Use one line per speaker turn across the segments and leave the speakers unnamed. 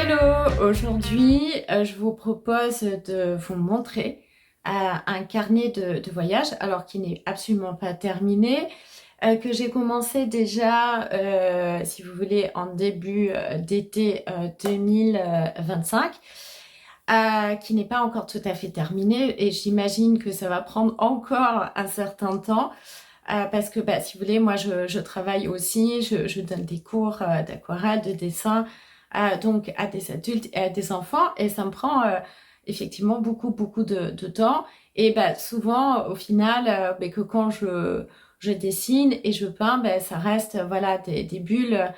Hello! Aujourd'hui, je vous propose de vous montrer un carnet de voyage, alors qui n'est absolument pas terminé, que j'ai commencé déjà, si vous voulez, en début d'été 2025, qui n'est pas encore tout à fait terminé et j'imagine que ça va prendre encore un certain temps. Parce que, si vous voulez, moi, je travaille aussi, je donne des cours d'aquarelle, de dessin, donc à des adultes et à des enfants, et ça me prend effectivement beaucoup de temps. Et souvent, au final, que quand je dessine et je peins, ça reste voilà des bulles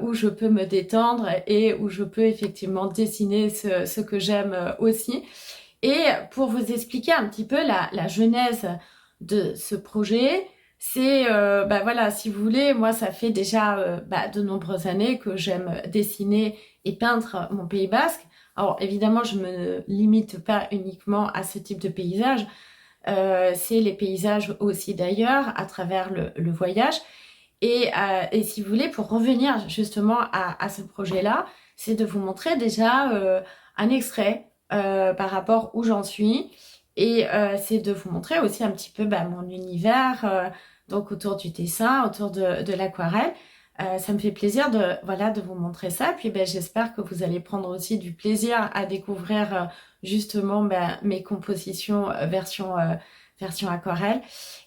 où je peux me détendre et où je peux effectivement dessiner ce que j'aime aussi. Et pour vous expliquer un petit peu la genèse de ce projet, c'est, voilà, si vous voulez, moi, ça fait déjà de nombreuses années que j'aime dessiner et peindre mon Pays Basque. Alors, évidemment, je me limite pas uniquement à ce type de paysage. C'est les paysages aussi d'ailleurs, à travers le voyage. Et si vous voulez, pour revenir justement à ce projet-là, c'est de vous montrer déjà un extrait par rapport où j'en suis. Et c'est de vous montrer aussi un petit peu mon univers, donc autour du dessin, autour de l'aquarelle. Ça me fait plaisir de vous montrer ça. Puis j'espère que vous allez prendre aussi du plaisir à découvrir justement mes compositions version aquarelle.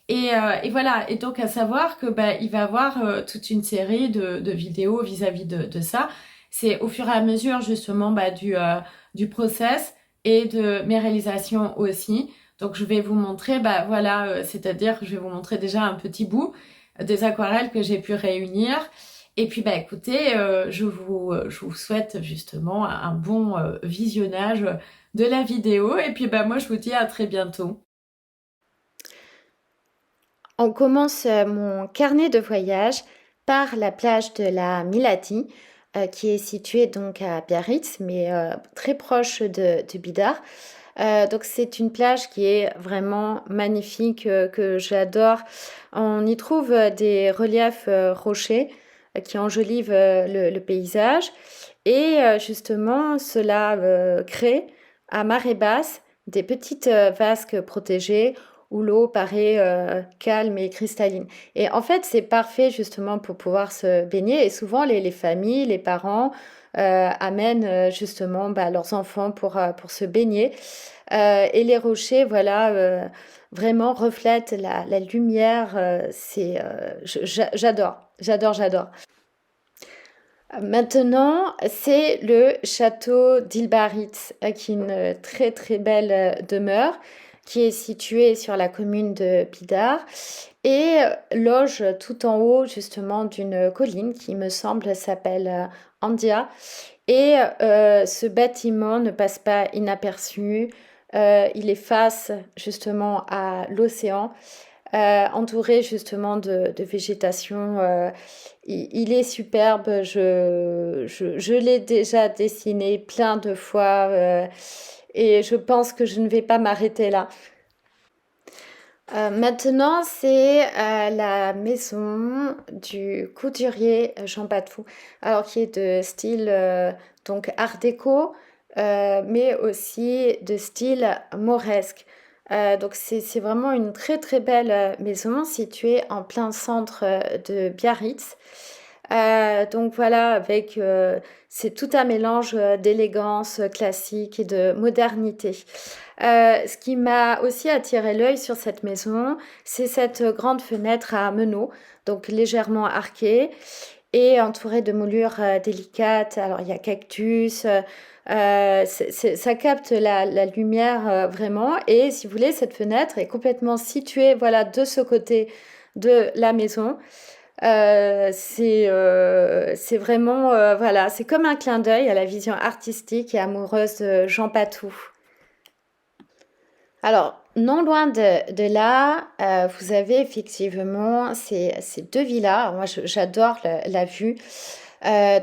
Et voilà, et donc à savoir que il va y avoir toute une série de vidéos vis-à-vis de ça. C'est au fur et à mesure justement du process et de mes réalisations aussi. Donc je vais vous montrer, c'est-à-dire que je vais vous montrer déjà un petit bout des aquarelles que j'ai pu réunir. Et puis écoutez, je vous souhaite justement un bon visionnage de la vidéo. Et puis moi je vous dis à très bientôt.
On commence mon carnet de voyage par la plage de la Milati, qui est située donc à Biarritz, mais très proche de Bidart. Donc c'est une plage qui est vraiment magnifique, que j'adore. On y trouve des reliefs rochers qui enjolivent le paysage. Et justement, cela crée à marée basse des petites vasques protégées où l'eau paraît calme et cristalline. Et en fait, c'est parfait justement pour pouvoir se baigner. Et souvent, les familles, les parents amènent justement leurs enfants pour se baigner. Et les rochers, voilà, vraiment reflètent la lumière. J'adore. Maintenant, c'est le château d'Ilbaritz, qui est une très très belle demeure, qui est située sur la commune de Bidart et loge tout en haut justement d'une colline qui me semble s'appelle Andia. Et ce bâtiment ne passe pas inaperçu. Il est face justement à l'océan, entouré justement de végétation. Il est superbe, je l'ai déjà dessiné plein de fois et je pense que je ne vais pas m'arrêter là. Maintenant, c'est la maison du couturier Jean Patou, alors qui est de style donc art déco, mais aussi de style mauresque. Donc c'est vraiment une très très belle maison située en plein centre de Biarritz. Donc voilà, avec c'est tout un mélange d'élégance classique et de modernité. Ce qui m'a aussi attiré l'œil sur cette maison, c'est cette grande fenêtre à meneaux, donc légèrement arquée et entourée de moulures délicates. Alors il y a cactus, ça capte la lumière vraiment. Et si vous voulez, cette fenêtre est complètement située, voilà, de ce côté de la maison. C'est vraiment, voilà, c'est comme un clin d'œil à la vision artistique et amoureuse de Jean Patou. Alors, non loin de là, vous avez effectivement ces deux villas. Alors moi, j'adore la vue.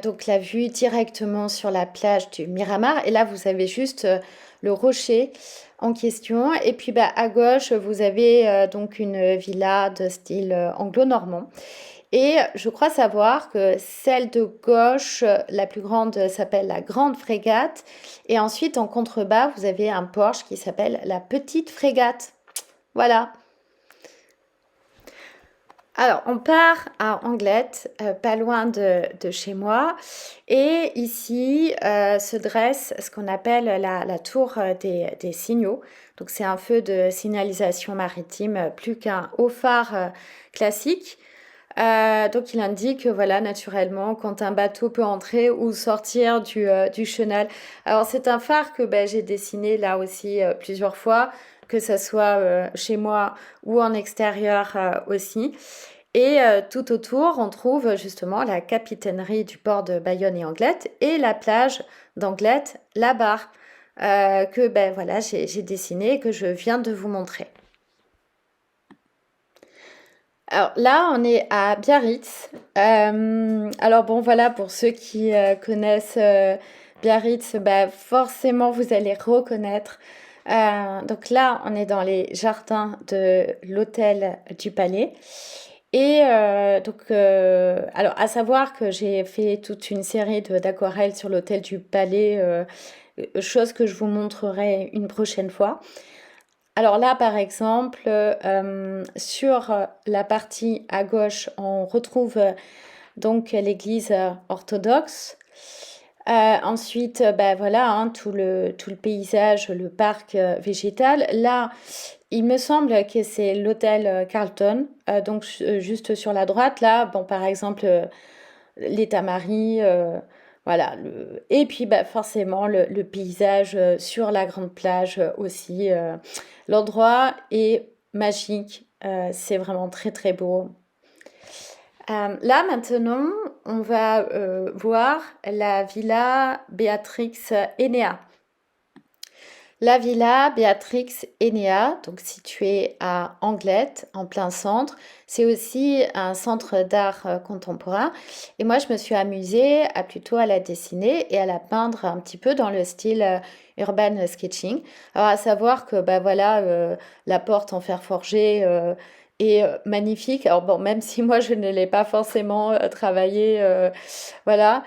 Donc, la vue directement sur la plage du Miramar. Et là, vous avez juste le rocher en question. Et puis, à gauche, vous avez donc une villa de style anglo-normand. Et je crois savoir que celle de gauche, la plus grande, s'appelle la Grande Frégate. Et ensuite, en contrebas, vous avez un Porsche qui s'appelle la Petite Frégate. Voilà. Alors, on part à Anglette, pas loin de chez moi. Et ici se dresse ce qu'on appelle la tour des signaux. Donc, c'est un feu de signalisation maritime, plus qu'un haut phare classique. Donc, il indique, voilà, naturellement, quand un bateau peut entrer ou sortir du chenal. Alors, c'est un phare que j'ai dessiné là aussi plusieurs fois, que ce soit chez moi ou en extérieur aussi. Et tout autour, on trouve justement la capitainerie du port de Bayonne et Anglette et la plage d'Anglette, la barre, que voilà, j'ai dessiné et que je viens de vous montrer. Alors là, on est à Biarritz. Alors bon, voilà, pour ceux qui connaissent Biarritz, forcément, vous allez reconnaître. Donc là, on est dans les jardins de l'hôtel du Palais. Et alors à savoir que j'ai fait toute une série d'aquarelles sur l'hôtel du Palais, chose que je vous montrerai une prochaine fois. Alors là, par exemple, sur la partie à gauche, on retrouve donc l'église orthodoxe. Ensuite, voilà, hein, tout le paysage, le parc végétal. Là, il me semble que c'est l'hôtel Carlton, donc juste sur la droite, là, bon, par exemple, les tamaris, voilà. Et puis, forcément, le paysage sur la grande plage aussi. L'endroit est magique, c'est vraiment très, très beau. Là, maintenant, on va voir la villa Béatrix Enea. La villa Béatrix Enea, donc située à Anglette, en plein centre, c'est aussi un centre d'art contemporain. Et moi, je me suis amusée plutôt à la dessiner et à la peindre un petit peu dans le style urban sketching. Alors, à savoir que voilà, la porte en fer forgé est magnifique. Alors bon, même si moi, je ne l'ai pas forcément travaillé, voilà.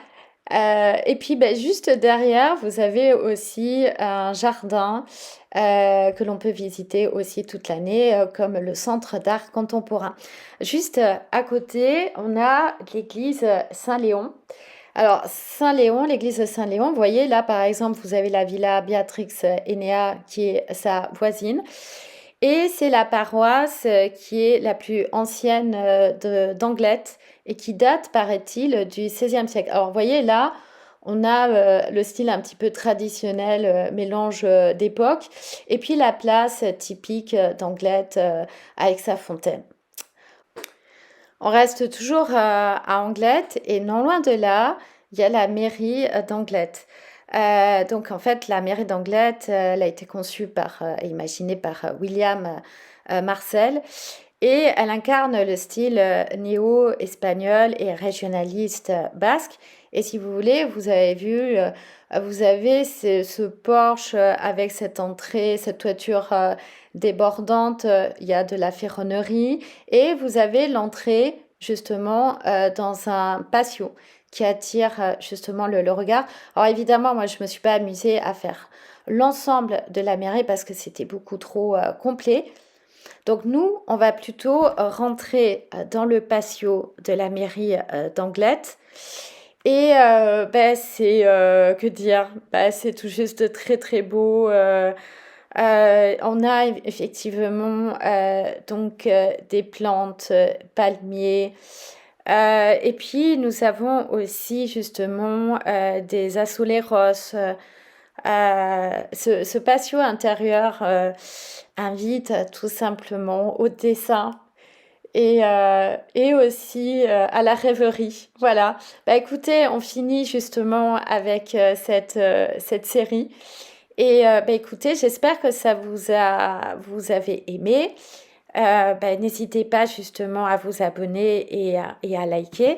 Et puis juste derrière, vous avez aussi un jardin que l'on peut visiter aussi toute l'année, comme le centre d'art contemporain. Juste à côté, on a l'église Saint-Léon. Alors, Saint-Léon, l'église de Saint-Léon, vous voyez là par exemple, vous avez la villa Béatrix Enea qui est sa voisine. Et c'est la paroisse qui est la plus ancienne d'Anglette et qui date, paraît-il, du XVIe siècle. Alors, vous voyez là, on a le style un petit peu traditionnel, mélange d'époque, et puis la place typique d'Anglette avec sa fontaine. On reste toujours à Anglette et non loin de là, il y a la mairie d'Anglette. Donc en fait, la mairie d'Anglette, elle a été conçue et imaginée par William Marcel et elle incarne le style néo-espagnol et régionaliste basque. Et si vous voulez, vous avez vu, vous avez ce porche avec cette entrée, cette toiture débordante, il y a de la ferronnerie et vous avez l'entrée justement dans un patio qui attire justement le regard. Alors évidemment, moi je me suis pas amusée à faire l'ensemble de la mairie parce que c'était beaucoup trop complet. Donc nous, on va plutôt rentrer dans le patio de la mairie d'Anglette. Et c'est, que dire, c'est tout juste très très beau. On a effectivement donc des plantes, palmiers. Et puis nous avons aussi justement des azuleros. Ce patio intérieur invite tout simplement au dessin et aussi à la rêverie. Voilà. Écoutez, on finit justement avec cette série. Et écoutez, j'espère que vous avez aimé. N'hésitez pas justement à vous abonner et à liker.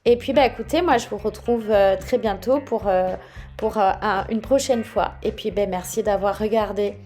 Et puis écoutez, moi je vous retrouve très bientôt pour une prochaine fois. Et puis merci d'avoir regardé.